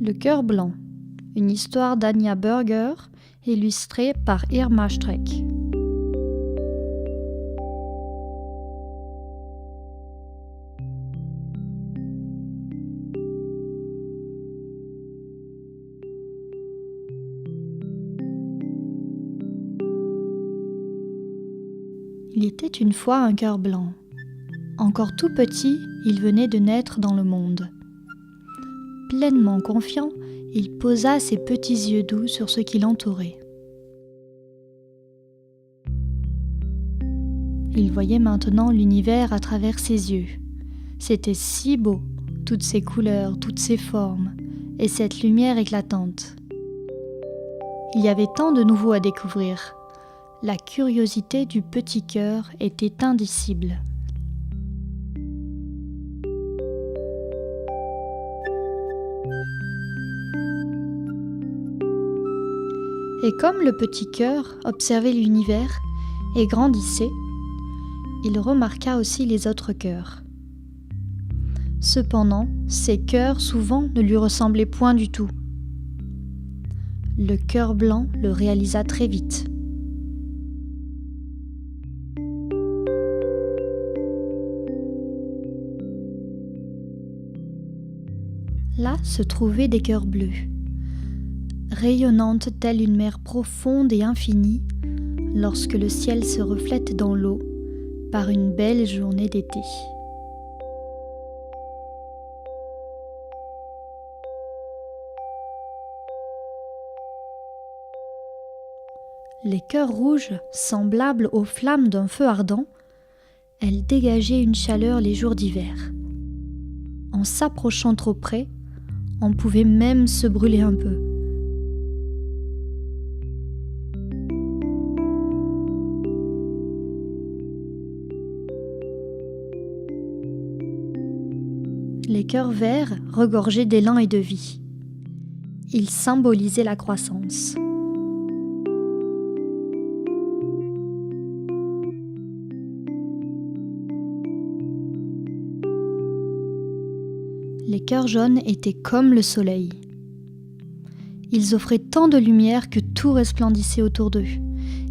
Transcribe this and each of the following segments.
Le cœur blanc, une histoire d'Anya Berger, illustrée par Irma Streck. Il était une fois un cœur blanc. Encore tout petit, il venait de naître dans le monde. Pleinement confiant, il posa ses petits yeux doux sur ce qui l'entourait. Il voyait maintenant l'univers à travers ses yeux. C'était si beau, toutes ces couleurs, toutes ces formes, et cette lumière éclatante. Il y avait tant de nouveau à découvrir. La curiosité du petit cœur était indicible. Et comme le petit cœur observait l'univers et grandissait, il remarqua aussi les autres cœurs. Cependant, ces cœurs souvent ne lui ressemblaient point du tout. Le cœur blanc le réalisa très vite. Là se trouvaient des cœurs bleus, rayonnantes telle une mer profonde et infinie lorsque le ciel se reflète dans l'eau par une belle journée d'été. Les cœurs rouges, semblables aux flammes d'un feu ardent, elles dégageaient une chaleur les jours d'hiver. En s'approchant trop près, on pouvait même se brûler un peu. Les cœurs verts regorgeaient d'élan et de vie. Ils symbolisaient la croissance. Les cœurs jaunes étaient comme le soleil. Ils offraient tant de lumière que tout resplendissait autour d'eux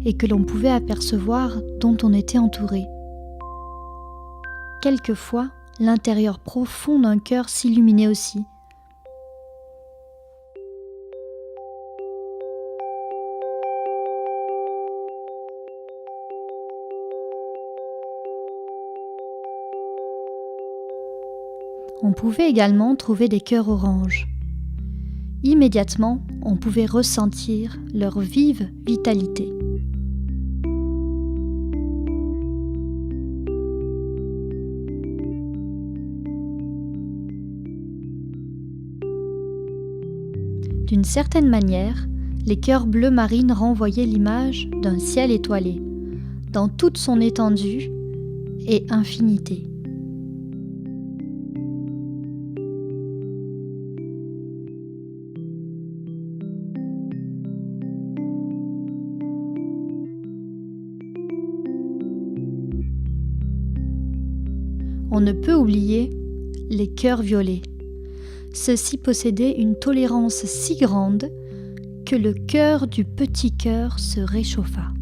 et que l'on pouvait apercevoir dont on était entouré. Quelquefois, l'intérieur profond d'un cœur s'illuminait aussi. On pouvait également trouver des cœurs oranges. Immédiatement, on pouvait ressentir leur vive vitalité. D'une certaine manière, les cœurs bleu marine renvoyaient l'image d'un ciel étoilé, dans toute son étendue et infinité. On ne peut oublier les cœurs violets. Ceux-ci possédaient une tolérance si grande que le cœur du petit cœur se réchauffa.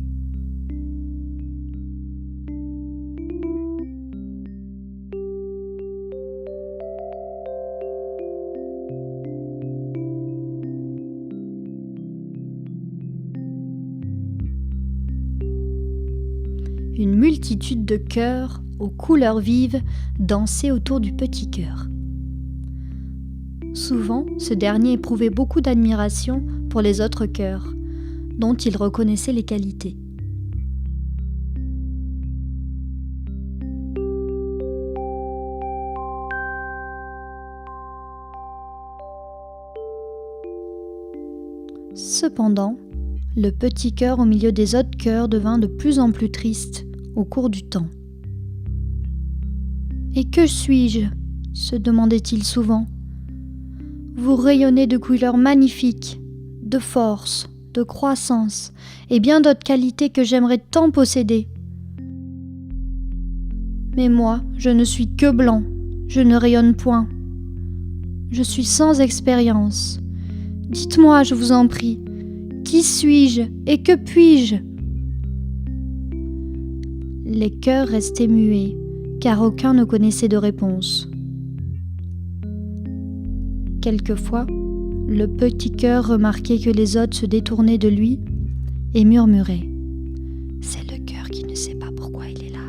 Une multitude de cœurs aux couleurs vives dansaient autour du petit cœur. Souvent, ce dernier éprouvait beaucoup d'admiration pour les autres cœurs, dont il reconnaissait les qualités. Cependant, le petit cœur au milieu des autres cœurs devint de plus en plus triste au cours du temps. « Et que suis-je » se demandait-il souvent. « Vous rayonnez de couleurs magnifiques, de force, de croissance et bien d'autres qualités que j'aimerais tant posséder. Mais moi, je ne suis que blanc, je ne rayonne point. Je suis sans expérience. Dites-moi, je vous en prie, qui suis-je et que puis-je ? Les cœurs restaient muets, car aucun ne connaissait de réponse. Quelquefois, le petit cœur remarquait que les autres se détournaient de lui et murmuraient « C'est le cœur qui ne sait pas pourquoi il est là. »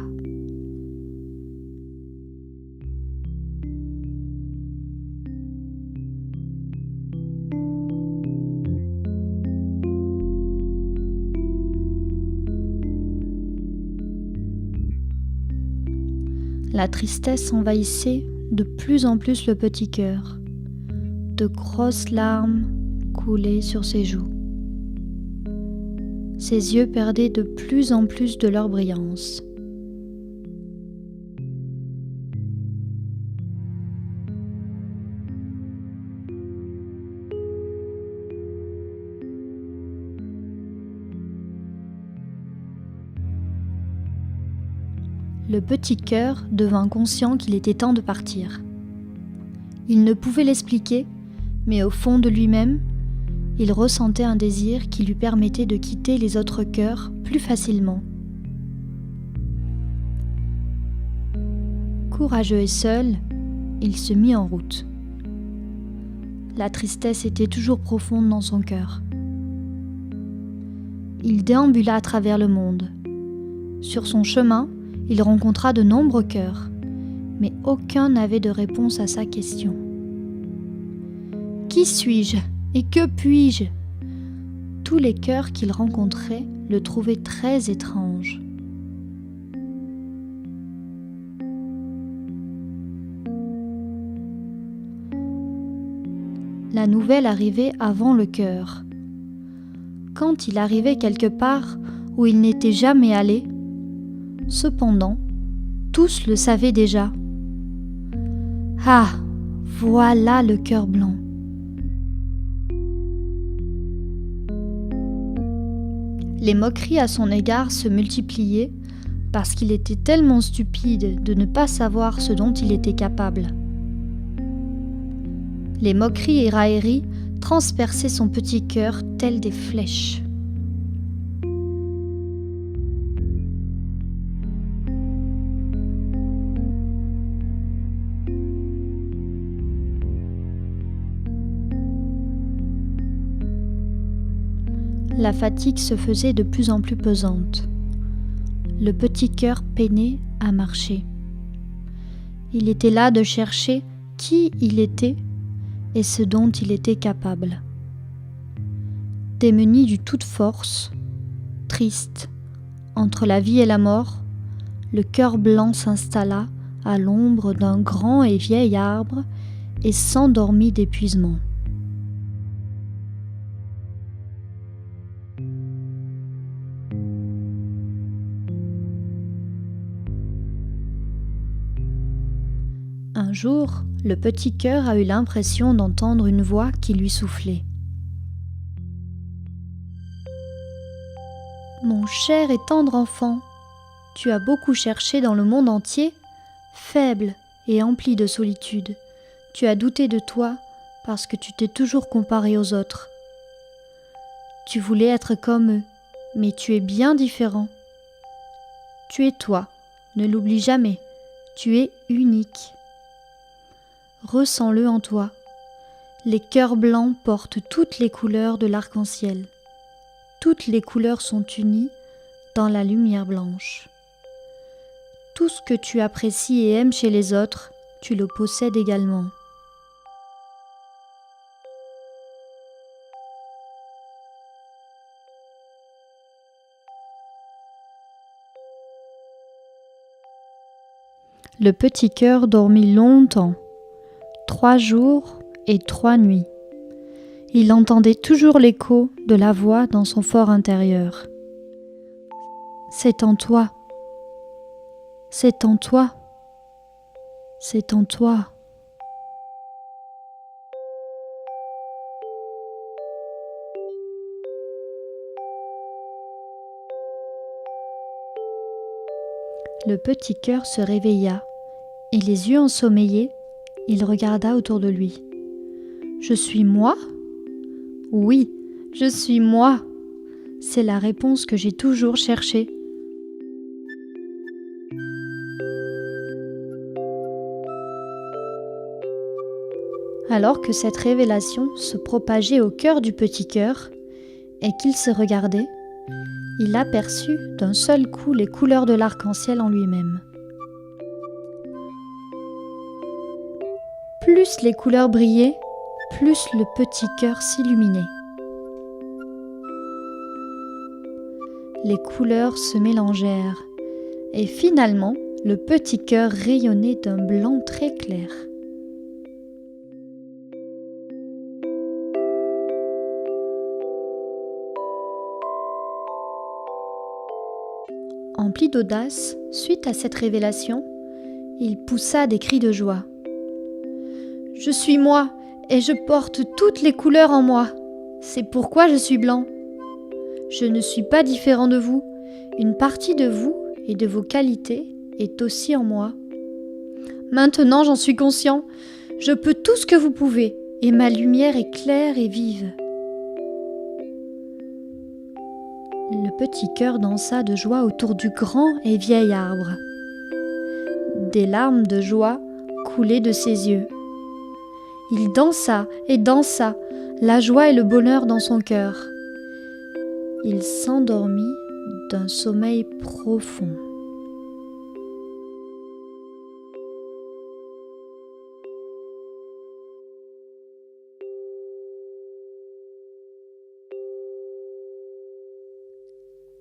La tristesse envahissait de plus en plus le petit cœur. De grosses larmes coulaient sur ses joues. Ses yeux perdaient de plus en plus de leur brillance. Le petit cœur devint conscient qu'il était temps de partir. Il ne pouvait l'expliquer, mais au fond de lui-même, il ressentait un désir qui lui permettait de quitter les autres cœurs plus facilement. Courageux et seul, il se mit en route. La tristesse était toujours profonde dans son cœur. Il déambula à travers le monde. Sur son chemin, il rencontra de nombreux cœurs, mais aucun n'avait de réponse à sa question. Qui suis-je et que puis-je ? Tous les cœurs qu'il rencontrait le trouvaient très étrange. La nouvelle arrivait avant le cœur. Quand il arrivait quelque part où il n'était jamais allé, cependant, tous le savaient déjà. Ah, voilà le cœur blanc. Les moqueries à son égard se multipliaient parce qu'il était tellement stupide de ne pas savoir ce dont il était capable. Les moqueries et railleries transperçaient son petit cœur telles des flèches. La fatigue se faisait de plus en plus pesante. Le petit cœur peinait à marcher. Il était là de chercher qui il était et ce dont il était capable. Démuni de toute force, triste, entre la vie et la mort, le cœur blanc s'installa à l'ombre d'un grand et vieil arbre et s'endormit d'épuisement. Un jour, le petit cœur a eu l'impression d'entendre une voix qui lui soufflait. « Mon cher et tendre enfant, tu as beaucoup cherché dans le monde entier, faible et empli de solitude. Tu as douté de toi parce que tu t'es toujours comparé aux autres. Tu voulais être comme eux, mais tu es bien différent. Tu es toi, ne l'oublie jamais, tu es unique. Ressens-le en toi. Les cœurs blancs portent toutes les couleurs de l'arc-en-ciel. Toutes les couleurs sont unies dans la lumière blanche. Tout ce que tu apprécies et aimes chez les autres, tu le possèdes également. Le petit cœur dormit longtemps, 3 jours et 3 nuits. Il entendait toujours l'écho de la voix dans son for intérieur. C'est en toi. C'est en toi. C'est en toi. Le petit cœur se réveilla et les yeux ensommeillés, il regarda autour de lui. Je suis moi ? Oui, je suis moi. C'est la réponse que j'ai toujours cherchée. Alors que cette révélation se propageait au cœur du petit cœur et qu'il se regardait, il aperçut d'un seul coup les couleurs de l'arc-en-ciel en lui-même. Plus les couleurs brillaient, plus le petit cœur s'illuminait. Les couleurs se mélangèrent et finalement, le petit cœur rayonnait d'un blanc très clair. Empli d'audace, suite à cette révélation, il poussa des cris de joie. « Je suis moi et je porte toutes les couleurs en moi. C'est pourquoi je suis blanc. Je ne suis pas différent de vous. Une partie de vous et de vos qualités est aussi en moi. Maintenant, j'en suis conscient. Je peux tout ce que vous pouvez et ma lumière est claire et vive. » Le petit cœur dansa de joie autour du grand et vieil arbre. Des larmes de joie coulaient de ses yeux. Il dansa et dansa, la joie et le bonheur dans son cœur. Il s'endormit d'un sommeil profond.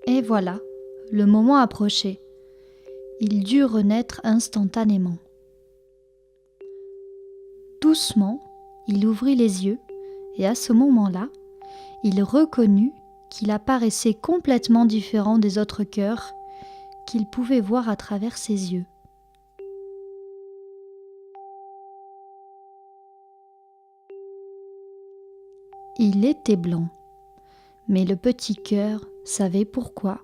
Et voilà, le moment approchait. Il dut renaître instantanément. Doucement, il ouvrit les yeux et à ce moment-là, il reconnut qu'il apparaissait complètement différent des autres cœurs qu'il pouvait voir à travers ses yeux. Il était blanc, mais le petit cœur savait pourquoi.